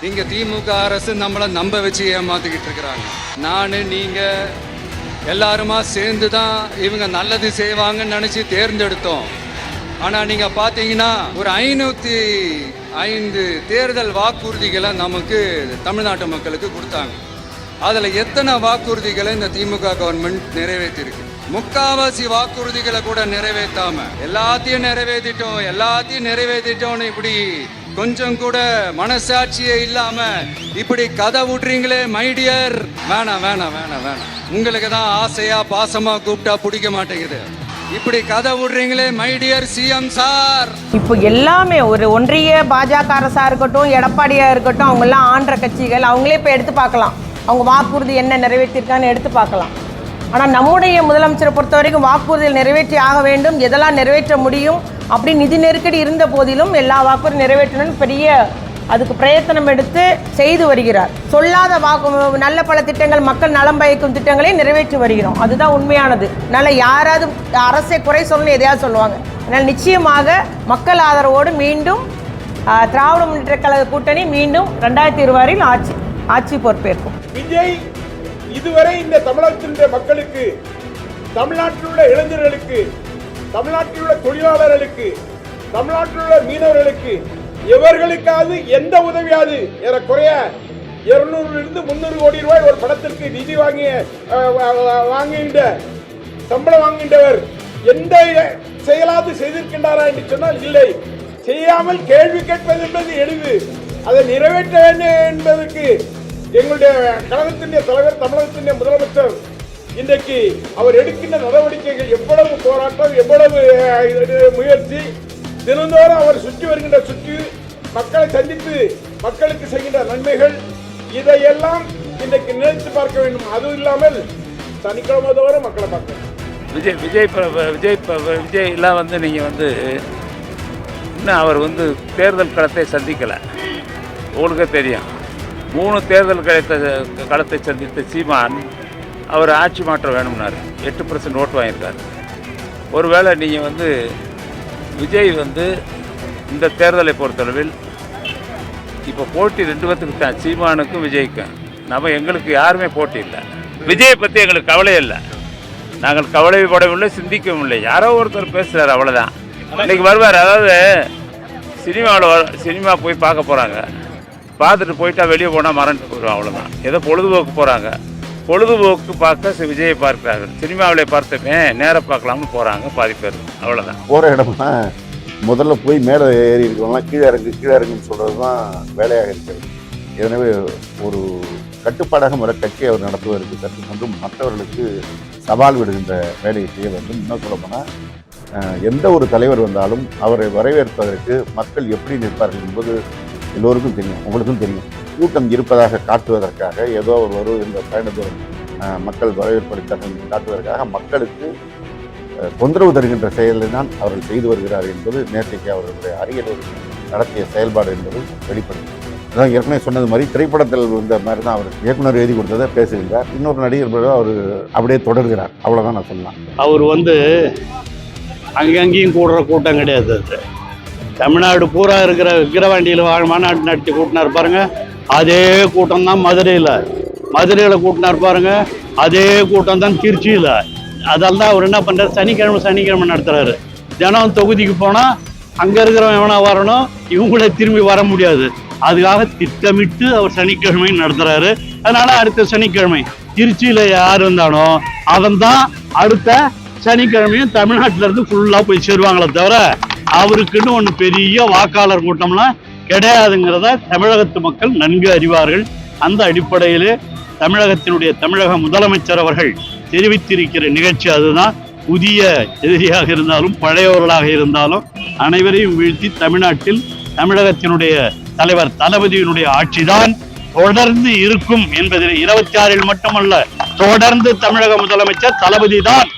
இங்க திமுக அரசு நம்மளை நம்ப வச்சு ஏமாத்திக்கிட்டு இருக்கிறாங்க. நான் நீங்க எல்லாருமா சேர்ந்து தான் இவங்க நல்லது செய்வாங்கன்னு நினைச்சு தேர்ந்தெடுத்தோம். ஆனா நீங்க பாத்தீங்கன்னா ஒரு 505 தேர்தல் வாக்குறுதிகளை நமக்கு தமிழ்நாட்டு மக்களுக்கு கொடுத்தாங்க. அதுல எத்தனை வாக்குறுதிகளை இந்த திமுக கவர்மெண்ட் நிறைவேற்றிருக்கு? முக்காவாசி வாக்குறுதிகளை கூட நிறைவேற்றாம எல்லாத்தையும் நிறைவேற்றிட்டோம்னு இப்படி கொஞ்சம் கூட மனசாட்சியே இல்லாம இப்படி கதை விட்றீங்களே மைடியர். வேணாம். உங்களுக்கு தான் ஆசையா பாசமா கூப்பிட்டா பிடிக்க மாட்டேங்குது. இப்படி கதை விடுறீங்களே மைடியர் சிஎம் சார். இப்போ எல்லாமே ஒரு ஒன்றிய பாஜக அரசா இருக்கட்டும், எடப்பாடியா இருக்கட்டும், அவங்க எல்லாம் ஆண்ட கட்சிகள், அவங்களே இப்போ எடுத்து பார்க்கலாம். அவங்க வாக்குறுதி என்ன நிறைவேற்றிருக்கான்னு எடுத்து பார்க்கலாம். ஆனால் நம்முடைய முதலமைச்சரை பொறுத்த வரைக்கும் வாக்குறுதிகள் நிறைவேற்றி ஆக வேண்டும், எதெல்லாம் நிறைவேற்ற முடியும் அப்படி நிதி நெருக்கடி இருந்த போதிலும் எல்லா வாக்குறுதி நிறைவேற்றணும்னு பெரிய அதுக்கு பிரயத்தனம் எடுத்து செய்து வருகிறார். சொல்லாத நல்ல பல திட்டங்கள், மக்கள் நலம் பயக்கும் திட்டங்களை நிறைவேற்றி வருகிறோம். அதுதான் உண்மையானது. அதனால் யாராவது அரசை குறை சொல்லணும்னு எதையாவது சொல்லுவாங்க. அதனால் நிச்சயமாக மக்கள் ஆதரவோடு மீண்டும் திராவிட முன்னேற்ற கழக கூட்டணி மீண்டும் 2020 ஆட்சி பொறுப்பேற்கும். விஜய் இதுவரை இந்த தமிழகத்தினுடைய மக்களுக்கு, தமிழ்நாட்டில் உள்ள இளைஞர்களுக்கு, தமிழ்நாட்டில் உள்ள தொழிலாளர்களுக்கு, தமிழ்நாட்டில் உள்ள மீனவர்களுக்கு எவர்களுக்காவது எந்த உதவியாவது ஏறக்குறைய 200 to 300 கோடி ரூபாய் ஒரு படத்திற்கு நிதி வாங்குகின்ற சம்பளம் வாங்குகின்றவர் எந்த செயலாவது செய்திருக்கின்றாரா என்று சொன்னால் இல்லை. செய்யாமல் கேள்வி கேட்பது என்பது எளிது. அதை நிறைவேற்ற வேண்டும் என்பதற்கு எங்களுடைய கழகத்தினுடைய தலைவர், தமிழகத்தினுடைய முதலமைச்சர் இன்றைக்கு அவர் எடுக்கின்ற நடவடிக்கைகள், எவ்வளவு போராட்டம், எவ்வளவு முயற்சி, தினந்தோறும் அவர் சுற்றி மக்களை சந்தித்து மக்களுக்கு செய்கின்ற நன்மைகள், இதையெல்லாம் இன்றைக்கு நினைத்து பார்க்க வேண்டும். அதுவும் இல்லாமல் சனிக்கிழமை தோறும் மக்களை பார்க்கணும். விஜய் எல்லாம் நீங்கள் இன்னும் அவர் தேர்தல் களத்தை சந்திக்கலை. உங்களுக்கே தெரியும், 3 தேர்தல் களத்தை சந்தித்த சீமான் அவர் ஆட்சி மாற்றம் வேணும்னாரு. 8% ஓட்டு வாங்கியிருக்காரு. ஒருவேளை நீங்கள் விஜய் இந்த தேர்தலை பொறுத்தளவில் இப்போ போட்டி 2 பேத்துக்கு தான், சீமானுக்கும் விஜய்க்கும். எங்களுக்கு யாருமே போட்டி இல்லை. விஜயை பற்றி எங்களுக்கு கவலை இல்லை. நாங்கள் கவலைப்படவில்லை, சிந்திக்கவும் இல்லை. யாரோ ஒருத்தர் பேசுகிறார், அவ்வளோதான். இன்றைக்கி வருவார். அதாவது சினிமா போய் பார்க்க போகிறாங்க, பார்த்துட்டு போயிட்டா வெளியே போனால் மறந்துட்டு போயிடுவோம், அவ்வளோதான். ஏதோ பொழுதுபோக்கு போகிறாங்க, பொழுதுபோக்கு பார்க்க விஜயை பார்க்கிறார்கள். சினிமாவிலே பார்த்தமே நேராக பார்க்கலாம்னு போகிறாங்க பாதி பேர், அவ்வளோதான். போகிற இடம்னா முதல்ல போய் மேலே ஏறி இருக்கிறவங்களாம் கீழே இறங்குன்னு சொல்கிறது தான் வேலையாக இருக்கிறது. எனவே ஒரு கட்டுப்பாடாக கட்சி அவர் நடத்துவதற்கு கற்றுக்கொண்டும் மற்றவர்களுக்கு சவால் விடுகின்ற வேலையை செய்ய வேண்டும். இன்னும் சொல்லப்போனால் எந்த ஒரு தலைவர் வந்தாலும் அவரை வரவேற்பதற்கு மக்கள் எப்படி நிற்பார்கள் என்பது எல்லோருக்கும் தெரியும், உங்களுக்கும் தெரியும். கூட்டம் இருப்பதாக காட்டுவதற்காக ஏதோ ஒரு வருகின்ற பயணத்தோடு மக்கள் வரவேற்படுத்தார்கள் காட்டுவதற்காக மக்களுக்கு தொந்தரவு தருகின்ற செயலை தான் அவர்கள் செய்து வருகிறார்கள் என்பது நேற்றைக்கு அவர்களுடைய அரியலூர் நடத்திய செயல்பாடு என்பது வெளிப்படுத்தும். அதான் ஏற்கனவே சொன்னது மாதிரி திரைப்படத்தில் இந்த மாதிரி தான் அவர் இயக்குனர் எழுதி கொடுத்ததை பேசுகின்றார். இன்னொரு நடிகர் அவர் அப்படியே தொடர்கிறார், அவ்வளோதான் நான் சொல்லலாம். அவர் அங்கங்கேயும் கூடுற கூட்டம் கிடையாது. அது தமிழ்நாடு பூரா இருக்கிற விக்கிரவாண்டியில் மாநாடு நடத்தி கூட்டினார் பாருங்க, அதே கூட்டம் தான் மதுரையில் கூட்டினார் பாருங்க, அதே கூட்டம் தான் திருச்சியில். அதால் தான் அவர் என்ன பண்ணுறாரு, சனிக்கிழமை நடத்துகிறாரு. தினம் தொகுதிக்கு போனால் அங்கே இருக்கிறவன் எவனா வரணும், இவங்கள திரும்பி வர முடியாது. அதுக்காக திட்டமிட்டு அவர் சனிக்கிழமை நடத்துகிறாரு. அதனால் அடுத்த சனிக்கிழமை திருச்சியில் யார் இருந்தானோ அவன் தான் அடுத்த சனிக்கிழமையும் தமிழ்நாட்டிலேருந்து ஃபுல்லாக போய் சேருவாங்களே தவிர அவருக்குன்னு ஒன்று பெரிய வாக்காளர் கூட்டம்லாம் கிடையாதுங்கிறத தமிழகத்து மக்கள் நன்கு அறிவார்கள். அந்த அடிப்படையிலே தமிழக முதலமைச்சர் அவர்கள் தெரிவித்திருக்கிற நிகழ்ச்சி அதுதான். புதிய எதிரியாக இருந்தாலும் பழையவர்களாக இருந்தாலும் அனைவரையும் வீழ்த்தி தமிழகத்தினுடைய தலைவர் தளபதியினுடைய ஆட்சிதான் தொடர்ந்து இருக்கும் என்பதில் 26 மட்டுமல்ல, தொடர்ந்து தமிழக முதலமைச்சர் தளபதி தான்